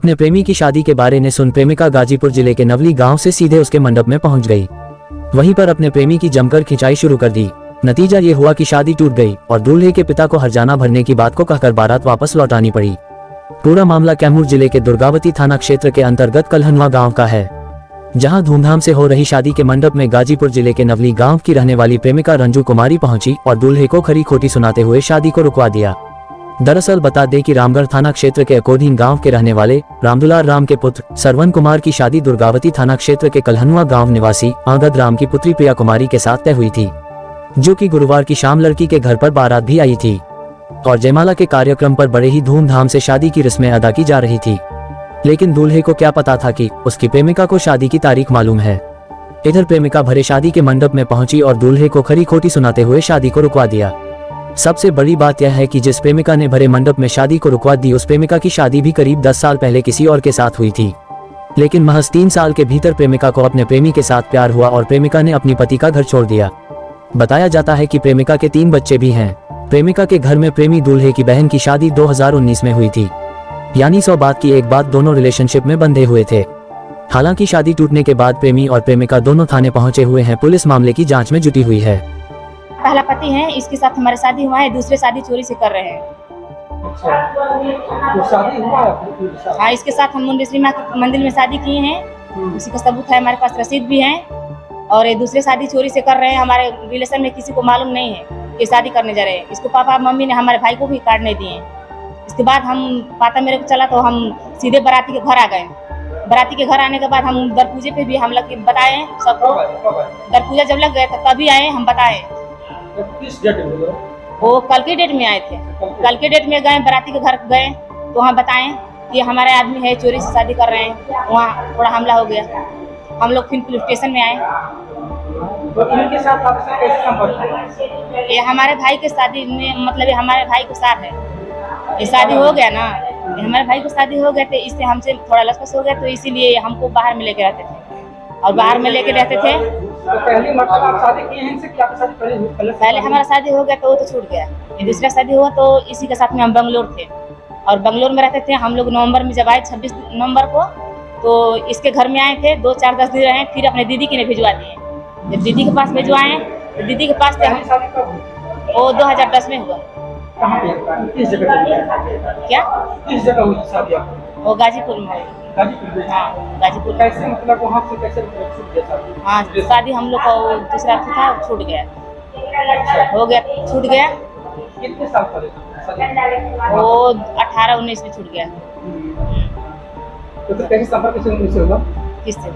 अपने प्रेमी की शादी के बारे में सुन प्रेमिका गाजीपुर जिले के नवली गांव से सीधे उसके मंडप में पहुंच गई। वहीं पर अपने प्रेमी की जमकर खिंचाई शुरू कर दी। नतीजा ये हुआ कि शादी टूट गई और दूल्हे के पिता को हर्जाना भरने की बात को कहकर बारात वापस लौटानी पड़ी। पूरा मामला कैमूर जिले के दुर्गावती थाना क्षेत्र के अंतर्गत कलहनुआ गाँव का है, जहां धूमधाम से हो रही शादी के मंडप में गाजीपुर जिले के नवली गांव की रहने वाली प्रेमिका रंजू कुमारी पहुंची और दूल्हे को खरी खोटी सुनाते हुए शादी को रुकवा दिया। दरअसल बता दें कि रामगढ़ थाना क्षेत्र के अकोधीन गांव के रहने वाले रामदुलार राम के पुत्र सरवन कुमार की शादी दुर्गावती थाना क्षेत्र के कलहनुआ गांव निवासी आंगद राम की पुत्री प्रिया कुमारी के साथ तय हुई थी, जो कि गुरुवार की शाम लड़की के घर पर बारात भी आई थी और जयमाला के कार्यक्रम पर बड़े ही धूमधाम से शादी की रस्में अदा की जा रही थी। लेकिन दूल्हे को क्या पता था कि उसकी प्रेमिका को शादी की तारीख मालूम है। इधर प्रेमिका भरे शादी के मंडप में पहुंची और दूल्हे को खरी खोटी सुनाते हुए शादी को रुकवा दिया। सबसे बड़ी बात यह है कि जिस प्रेमिका ने भरे मंडप में शादी को रुकवा दी, उस प्रेमिका की शादी भी करीब 10 साल पहले किसी और के साथ हुई थी। लेकिन महज 3 साल के भीतर प्रेमिका को अपने प्रेमी के साथ प्यार हुआ और प्रेमिका ने अपनी पति का घर छोड़ दिया। बताया जाता है कि प्रेमिका के 3 बच्चे भी हैं। प्रेमिका के घर में प्रेमी दूल्हे की बहन की शादी 2019 में हुई थी, यानी 100 बात की एक बात, दोनों रिलेशनशिप में बंधे हुए थे। हालांकि शादी टूटने के बाद प्रेमी और प्रेमिका दोनों थाने पहुंचे हुए हैं। पुलिस मामले की जांच में जुटी हुई है। पहला पति है, इसके साथ हमारी शादी हुआ है, दूसरे शादी चोरी से कर रहे हैं। अच्छा, तो शादी हुआ है? हाँ, इसके साथ हम मुंडेश्वरी माँ के मंदिर में शादी किए हैं। उसी का सबूत है, हमारे पास रसीद भी है। और ये दूसरे शादी चोरी से कर रहे हैं। हमारे रिलेशन में किसी को मालूम नहीं है कि शादी करने जा रहे हैं। इसको पापा मम्मी ने हमारे भाई को भी कार्ड नहीं दिए। इसके बाद हम पता मेरे को चला तो हम सीधे बाराती के घर आ गए। बाराती के घर आने के बाद हम दर पूजे पे भी हम लोग बताए सबको। दर पूजा जब लग गए तो तभी आए, हम बताए। किस डेट में? वो कल के डेट में आए थे। कल के डेट में गए, बाराती के घर गए तो वहाँ बताएं कि हमारे आदमी है, चोरी से शादी कर रहे हैं। वहाँ थोड़ा हमला हो गया। हम लोग फिर पुलिस स्टेशन में आए। तो इनके साथ आपसे कैसे संपर्क हुआ? ये हमारे भाई के शादी में, मतलब ये हमारे भाई को साथ है। ये शादी हो गया ना, ये हमारे भाई को शादी हो गए थे, इससे हमसे थोड़ा लसपस हो गया, तो इसीलिए हमको बाहर में लेके रहते थे और बाहर में लेके रहते थे। तो पहली मतलब आप शादी किए हैं इनसे, क्या आपकी शादी पहले हमारा शादी हो गया तो वो तो छूट गया। ये दूसरा शादी हुआ तो इसी के साथ में हम बंगलोर थे और बंगलोर में रहते थे। हम लोग नवंबर में जब आए 26 नवंबर को, तो इसके घर में आए थे। 2-4-10 दिन रहे, फिर अपने दीदी के ने भिजवा दिए। जब दीदी के पास भिजवाए तो दीदी के पास वो 2010 में हुआ। किस जगह? क्या किस जगह हुई शादी आपकी? वो गाजीपुर में। गाजीपुर में? हाँ, गाजीपुर। कैसे मतलब वहाँ से कैसे छूट गया शादी? हाँ, शादी हम लोग का दूसरा था, छूट गया, हो गया, छूट गया। कितने साल पहले? वो 18-19 में छूट गया। तो कैसे संपर्क से होगा? किससे?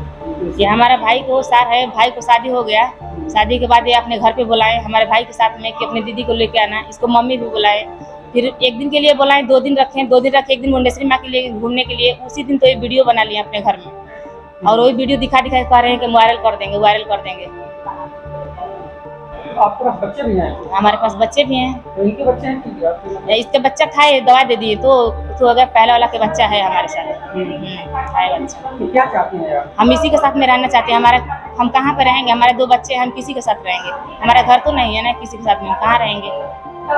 ये हमारा भाई को सार है, भाई को शादी हो गया। शादी के बाद ये अपने घर पे बुलाए हमारे भाई के साथ में कि अपनी दीदी को लेके आना। इसको मम्मी भी बुलाए। फिर एक दिन के लिए बुलाए, 2 दिन रखे, 2 दिन रखे, एक दिन मुंडेश्वरी माँ के लिए घूमने के लिए। उसी दिन तो ये वीडियो बना लिया अपने घर में और वही वीडियो दिखा पा रहे हैं कि वायरल कर देंगे, वायरल कर देंगे। आपके पास बच्चे भी हैं? हमारे पास बच्चे भी हैं। तो इनके बच्चे हैं कि इसके बच्चा था, ये दवा दे दिए तो अगर पहला वाला के बच्चा है हमारे साथ है बच्चा। तो क्या चाहते हैं आप? हम इसी के साथ में रहना चाहते हैं। हम कहाँ पे रहेंगे? हमारे 2 बच्चे हैं, हम किसी के साथ रहेंगे? हमारा घर तो नहीं है ना, किसी के साथ में हम कहाँ रहेंगे? तो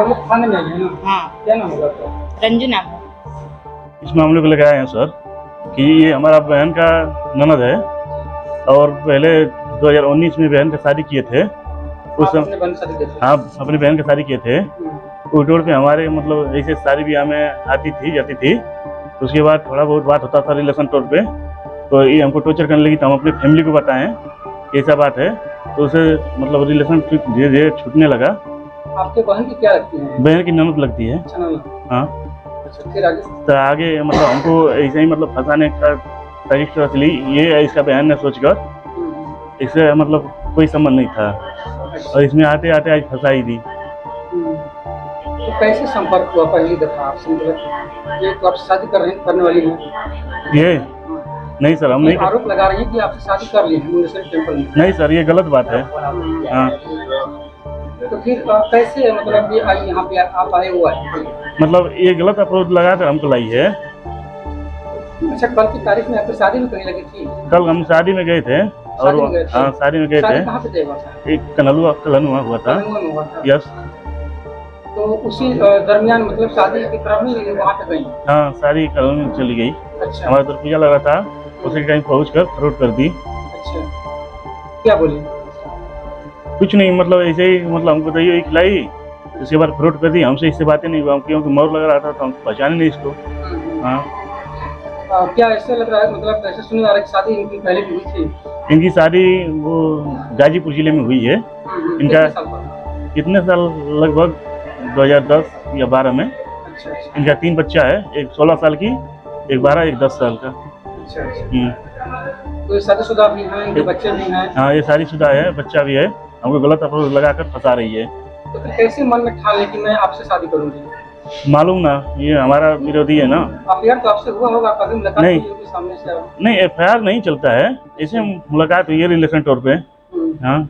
लोग थाने में हैं ना? हाँ। क्या नाम होगा आपका? रंजू नाम है। इस मामले को लेकर आए हैं सर कि ये हमारा बहन का ननद है और पहले 2019 में बहन का शादी किए थे। उस समय हाँ, अपनी बहन का शादी किए थे। उस दौर पे हमारे मतलब ऐसे शादी ब्याह में आती थी जाती थी। उसके बाद थोड़ा बहुत बात होता था रिलेशन तौर पे, तो ये हमको टॉर्चर करने लगी। तो हम अपनी फैमिली को बताएं ऐसा बात है, तो उसे मतलब रिलेशन धीरे धीरे छूटने लगा। आपके बहन की क्या लगती है? बहन की ननद लगती है। अच्छा, ननद। हाँ। अच्छा, फिर आगे? तो आगे मतलब हमको ऐसे ही मतलब फंसाने का तरीका असली ये इसका बहन ने सोचकर, इससे मतलब कोई संबंध नहीं था और इसमें आते आते आज फंसाई दी। तो कैसे संपर्क हुआ पहली दफा आपसे? मतलब ये तो आप शादी करने वाली हैं? ये नहीं सर, हम नहीं आरोप लगा रही हैं कि आपसे शादी कर ली है मुंडेश्वरी टेम्पल में। नहीं सर, ये गलत बात है। हाँ। तो फिर कैसे मतलब ये आई यहाँ पे आप आए हुआ है? मतलब ये गलत अप्रोच लगाकर हमको लाई है। अच्छा, कल की तारीख में आपकी शादी भी करने लगी थी? कल हम शादी में गए थे और हाँ, शादी में गए थे। कहाँ पे हुआ था? एक कलहनुआ हुआ था। यस। तो उसी दरमियान मतलब शादी के क्रम में वहाँ पे गई? हाँ, शादी कलहनुआ चली गई। अच्छा हमारा पूजा लगा था, उसे कहीं पहुँच कर फ्रॉड कर दी। अच्छा, क्या बोली? कुछ नहीं, मतलब ऐसे ही, मतलब हमको दही वही खिलाई, उसके बाद फ्रॉड कर दी। हमसे इससे बातें नहीं हुआ, क्योंकि मोर लग रहा था तो हम पहचाने नहीं इसको। हाँ, क्या ऐसे लग रहा है, मतलब ऐसे सुन रहा है कि शादी इनकी पहले भी हुई थी? इनकी शादी वो गाजीपुर जिले में हुई है। इनका कितने साल पर? कितने साल, लगभग 2010 या 12 में। अच्छा अच्छा इनका 3 बच्चा है, एक 16 साल की, एक 12, एक 10 साल का। अच्छा अच्छा। तो ये शादीशुदा भी हैं, इनके बच्चे भी हैं? हाँ, ये शादीशुदा है, बच्चा भी है। हमको गलत अप्रोच लगाकर फंसा रही है। तो फिर कैसे मन में ठान ले कि मैं आपसे शादी करूंगी? मालूम ना, ये हमारा विरोधी है ना। अफेयर तो आपसे हुआ होगा, कभी मुलाकात नहीं। हुई होगी सामने से? नहीं, FIR नहीं चलता है, ऐसे मुलाकात हुई है रिलेशन तौर पे। हाँ।